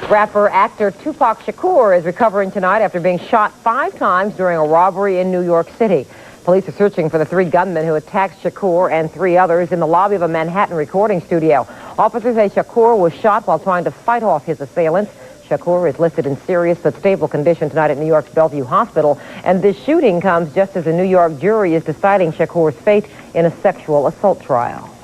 Rapper actor Tupac Shakur is recovering tonight after being shot 5 times during a robbery in New York City. Police are searching for the 3 gunmen who attacked Shakur and 3 others in the lobby of a Manhattan recording studio. Officers say Shakur was shot while trying to fight off his assailants. Shakur is listed in serious but stable condition tonight at New York's Bellevue Hospital. And this shooting comes just as a New York jury is deciding Shakur's fate in a sexual assault trial.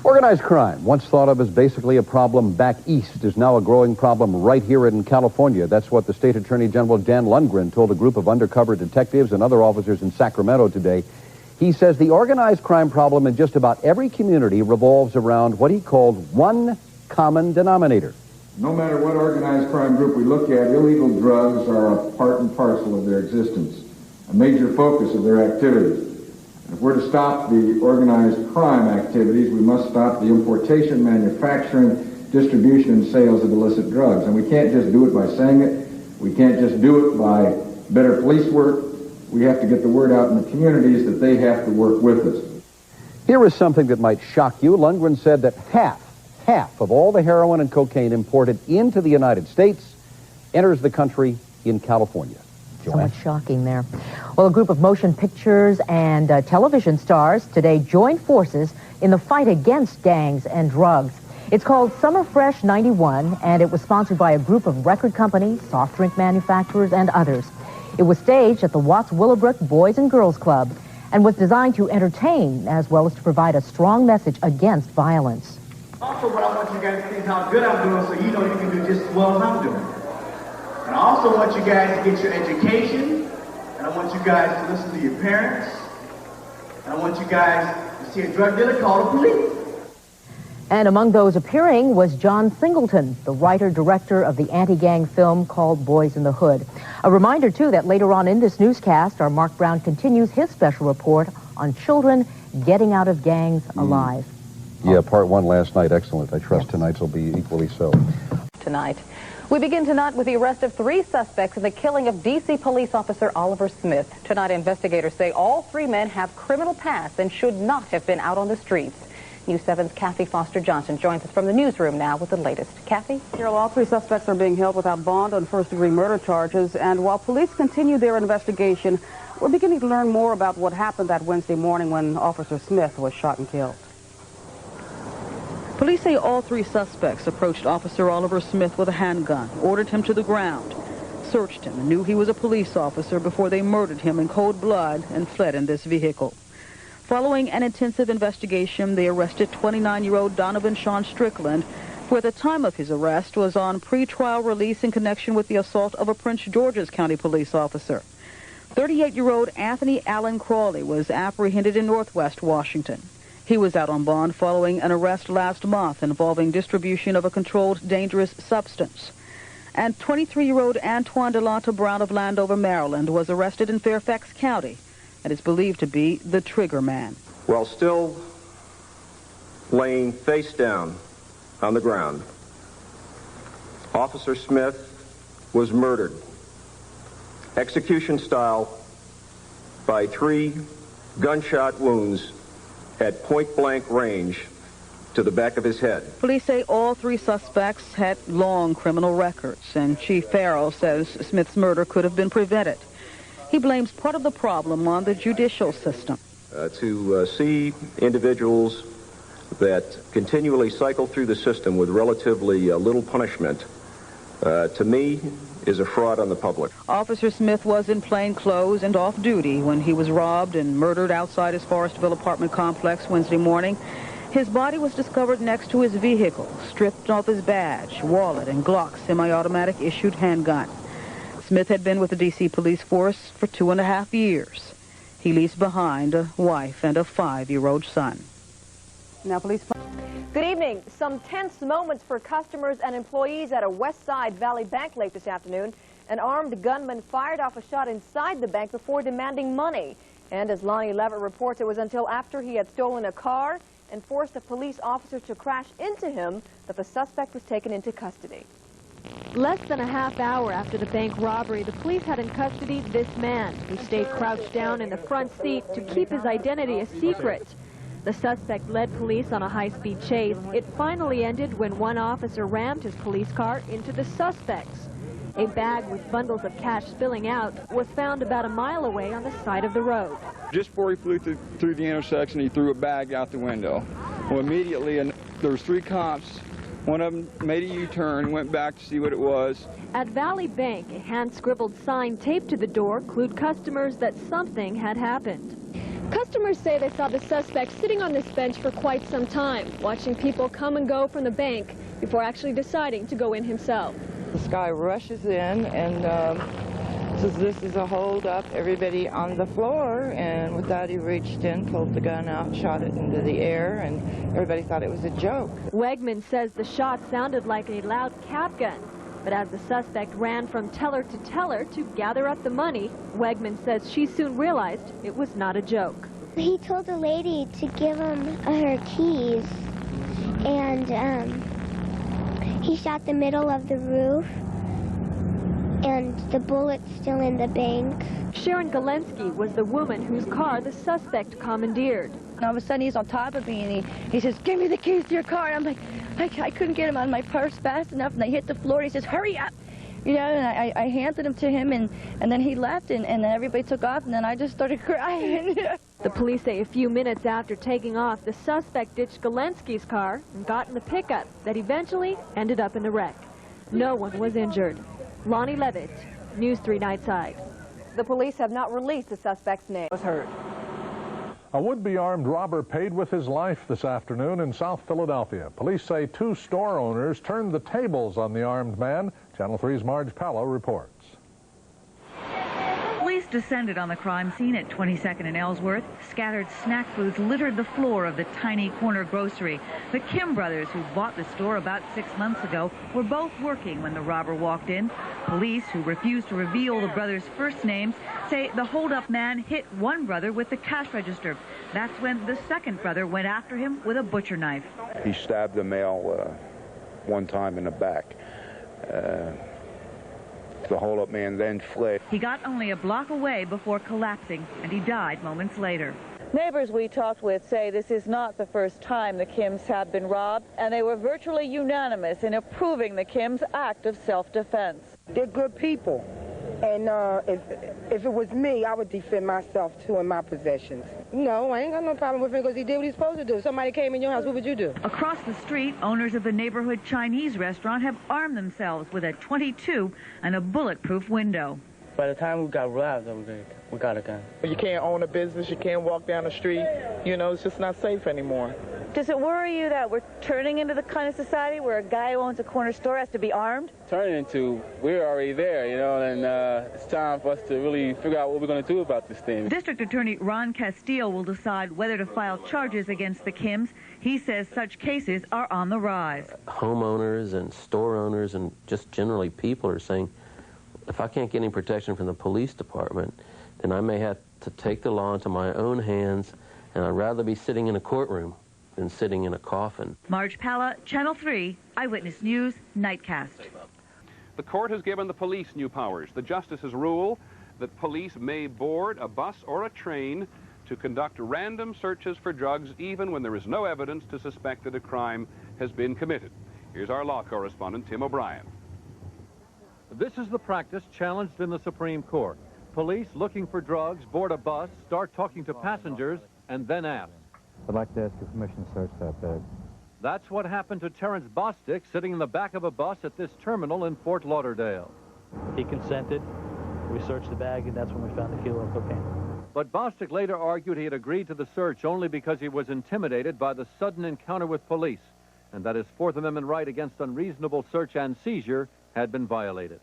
Organized crime, once thought of as basically a problem back east, is now a growing problem right here in California. That's what the State Attorney General Dan Lundgren told a group of undercover detectives and other officers in Sacramento today. He says the organized crime problem in just about every community revolves around what he called one common denominator. No matter what organized crime group we look at, illegal drugs are a part and parcel of their existence, a major focus of their activities. If we're to stop the organized crime activities, we must stop the importation, manufacturing, distribution, and sales of illicit drugs. And we can't just do it by saying it. We can't just do it by better police work. We have to get the word out in the communities that they have to work with us. Here is something that might shock you. Lundgren said that half of all the heroin and cocaine imported into the United States enters the country in California. So much shocking there. Well, a group of motion pictures and television stars today joined forces in the fight against gangs and drugs. It's called Summer Fresh 91, and it was sponsored by a group of record companies, soft drink manufacturers, and others. It was staged at the Watts Willowbrook Boys and Girls Club and was designed to entertain as well as to provide a strong message against violence. Also, what I want you guys to see is how good I'm doing, so you know you can do just as well as I'm doing. And I also want you guys to get your education, and I want you guys to listen to your parents, and I want you guys to see a drug dealer call the police. And among those appearing was John Singleton, the writer-director of the anti-gang film called Boys in the Hood. A reminder, too, that later on in this newscast, our Mark Brown continues his special report on children getting out of gangs alive. Yeah, part 1 last night, excellent. I trust tonight's will be equally so. Tonight. We begin tonight with the arrest of 3 suspects in the killing of D.C. police officer Oliver Smith. Tonight, investigators say all 3 men have criminal pasts and should not have been out on the streets. News 7's Kathy Foster Johnson joins us from the newsroom now with the latest. Kathy? Carol, all 3 suspects are being held without bond on first-degree murder charges, and while police continue their investigation, we're beginning to learn more about what happened that Wednesday morning when Officer Smith was shot and killed. Police say all 3 suspects approached Officer Oliver Smith with a handgun, ordered him to the ground, searched him, and knew he was a police officer before they murdered him in cold blood and fled in this vehicle. Following an intensive investigation, they arrested 29-year-old Donovan Sean Strickland, who at the time of his arrest was on pretrial release in connection with the assault of a Prince George's County police officer. 38-year-old Anthony Allen Crawley was apprehended in Northwest Washington. He was out on bond following an arrest last month involving distribution of a controlled dangerous substance. And 23-year-old Antoine Delonta Brown of Landover, Maryland, was arrested in Fairfax County and is believed to be the trigger man. While still laying face down on the ground, Officer Smith was murdered, execution style, by 3 gunshot wounds at point-blank range to the back of his head. Police say all 3 suspects had long criminal records, and Chief Farrell says Smith's murder could have been prevented. He blames part of the problem on the judicial system. To see individuals that continually cycle through the system with relatively little punishment, to me, is a fraud on the public. Officer Smith was in plain clothes and off duty when he was robbed and murdered outside his Forestville apartment complex Wednesday morning. His body was discovered next to his vehicle, stripped of his badge, wallet, and Glock semi-automatic issued handgun. Smith had been with the D.C. police force for 2.5 years. He leaves behind a wife and a 5-year-old son. Now, police... Good evening. Some tense moments for customers and employees at a West Side Valley bank late this afternoon. An armed gunman fired off a shot inside the bank before demanding money. And as Lonnie Levitt reports, it was until after he had stolen a car and forced a police officer to crash into him that the suspect was taken into custody. Less than a half hour after the bank robbery, the police had in custody this man who stayed crouched down in the front seat to keep his identity a secret. The suspect led police on a high-speed chase. It finally ended when one officer rammed his police car into the suspect's. A bag with bundles of cash spilling out was found about a mile away on the side of the road. Just before he flew through the intersection, he threw a bag out the window. Well, immediately, there was 3 cops. One of them made a U-turn, went back to see what it was. At Valley Bank, a hand-scribbled sign taped to the door clued customers that something had happened. Customers say they saw the suspect sitting on this bench for quite some time, watching people come and go from the bank before actually deciding to go in himself. This guy rushes in and says this is a hold-up, everybody on the floor, and with that he reached in, pulled the gun out, shot it into the air, and everybody thought it was a joke. Wegman says the shot sounded like a loud cap gun, but as the suspect ran from teller to gather up the money, Wegman says she soon realized it was not a joke. He told the lady to give him her keys, and he shot the middle of the roof, and the bullet's still in the bank. Sharon Galensky was the woman whose car the suspect commandeered. And all of a sudden he's on top of me and he says, "Give me the keys to your car." And I'm like, I couldn't get him out of my purse fast enough, and I hit the floor. And he says, "Hurry up." You know, and I handed him to him, and then he left, and then everybody took off, and then I just started crying. The police say a few minutes after taking off, the suspect ditched Galensky's car and got in the pickup that eventually ended up in the wreck. No one was injured. Lonnie Levitt, News 3 Nightside. The police have not released the suspect's name. Was heard. A would-be armed robber paid with his life this afternoon in South Philadelphia. Police say 2 store owners turned the tables on the armed man. Channel 3's Marge Pallo reports. Police descended on the crime scene at 22nd and Ellsworth. Scattered snack foods littered the floor of the tiny corner grocery. The Kim brothers, who bought the store about 6 months ago, were both working when the robber walked in. Police, who refused to reveal the brothers' first names, say the hold-up man hit one brother with the cash register. That's when the second brother went after him with a butcher knife. He stabbed the male one time in the back. The hold-up man then fled. He got only a block away before collapsing, and he died moments later. Neighbors we talked with say this is not the first time the Kims have been robbed, and they were virtually unanimous in approving the Kims' act of self-defense. They're good people, and if it was me, I would defend myself too in my possessions. No, I ain't got no problem with him because he did what he's supposed to do. If somebody came in your house, what would you do? Across the street, owners of the neighborhood Chinese restaurant have armed themselves with a .22 and a bulletproof window. By the time we got robbed, we got a gun. You can't own a business, you can't walk down the street. You know, it's just not safe anymore. Does it worry you that we're turning into the kind of society where a guy who owns a corner store has to be armed? Turning into, we're already there, you know, and it's time for us to really figure out what we're going to do about this thing. District Attorney Ron Castile will decide whether to file charges against the Kims. He says such cases are on the rise. Homeowners and store owners and just generally people are saying, if I can't get any protection from the police department, then I may have to take the law into my own hands, and I'd rather be sitting in a courtroom than sitting in a coffin. Marge Palla, Channel 3, Eyewitness News, Nightcast. The court has given the police new powers. The justices rule that police may board a bus or a train to conduct random searches for drugs even when there is no evidence to suspect that a crime has been committed. Here's our law correspondent, Tim O'Brien. This is the practice challenged in the Supreme Court. Police looking for drugs board a bus, start talking to passengers, and then ask. I'd like to ask your permission to search that bag. That's what happened to Terrence Bostic sitting in the back of a bus at this terminal in Fort Lauderdale. He consented. We searched the bag, and that's when we found the kilo of cocaine. But Bostic later argued he had agreed to the search only because he was intimidated by the sudden encounter with police, and that his Fourth Amendment right against unreasonable search and seizure had been violated.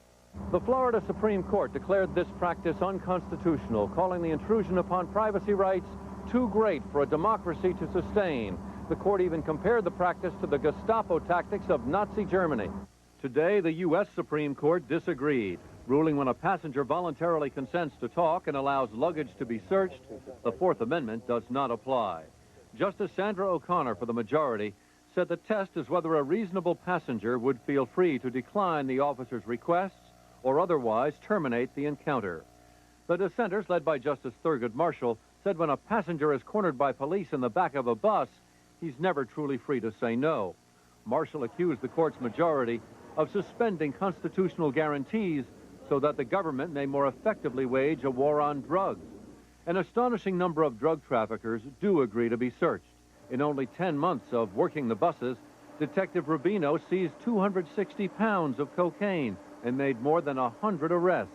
The Florida Supreme Court declared this practice unconstitutional, calling the intrusion upon privacy rights too great for a democracy to sustain. The court even compared the practice to the Gestapo tactics of Nazi Germany. Today, the U.S. Supreme Court disagreed, ruling when a passenger voluntarily consents to talk and allows luggage to be searched, the Fourth Amendment does not apply. Justice Sandra O'Connor for the majority said the test is whether a reasonable passenger would feel free to decline the officer's requests or otherwise terminate the encounter. The dissenters, led by Justice Thurgood Marshall, said when a passenger is cornered by police in the back of a bus, he's never truly free to say no. Marshall accused the court's majority of suspending constitutional guarantees so that the government may more effectively wage a war on drugs. An astonishing number of drug traffickers do agree to be searched. In only 10 months of working the buses, Detective Rubino seized 260 pounds of cocaine and made more than 100 arrests.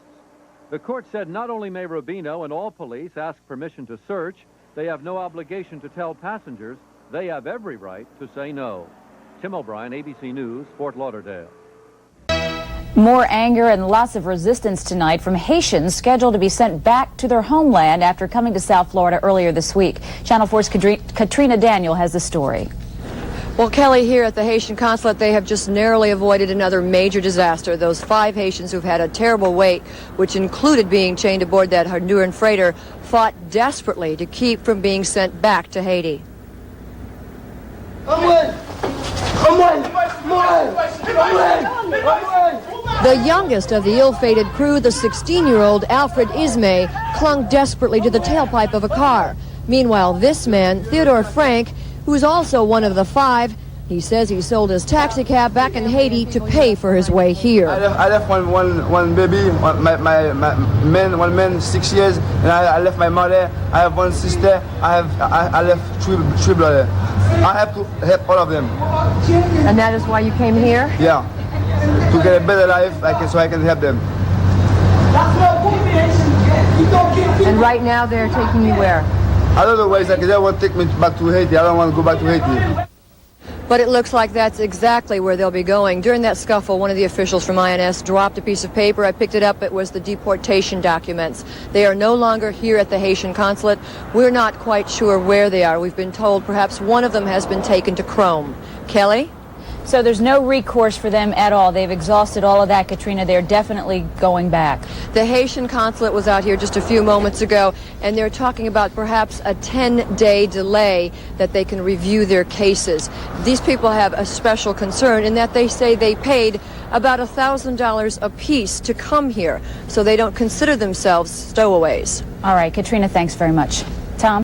The court said not only may Rubino and all police ask permission to search, they have no obligation to tell passengers. They have every right to say no. Tim O'Brien, ABC News, Fort Lauderdale. More anger and lots of resistance tonight from Haitians scheduled to be sent back to their homeland after coming to South Florida earlier this week. Channel 4's Katrina Daniel has the story. Well, Kelly, here at the Haitian consulate, they have just narrowly avoided another major disaster. Those 5 Haitians who've had a terrible wait, which included being chained aboard that Honduran freighter, fought desperately to keep from being sent back to Haiti. The youngest of the ill-fated crew, the 16-year-old Alfred Ismay, clung desperately to the tailpipe of a car. Meanwhile, this man, Theodore Frank, who's also one of the 5, he says he sold his taxi cab back in Haiti to pay for his way here. I left one baby, one man, 6 years, and I left my mother. I have one sister. I left three brothers. I have to help all of them. And that is why you came here? Yeah, to get a better life, so I can help them. And right now they're taking you where? I don't know where exactly. They want to take me back to Haiti. I don't want to go back to Haiti. But it looks like that's exactly where they'll be going. During that scuffle, one of the officials from INS dropped a piece of paper. I picked it up. It was the deportation documents. They are no longer here at the Haitian consulate. We're not quite sure where they are. We've been told perhaps one of them has been taken to Chrome. Kelly? So there's no recourse for them at all. They've exhausted all of that, Katrina. They're definitely going back. The Haitian consulate was out here just a few moments ago, and they're talking about perhaps a 10-day delay that they can review their cases. These people have a special concern in that they say they paid about $1,000 apiece to come here, so they don't consider themselves stowaways. All right, Katrina, thanks very much. Tom?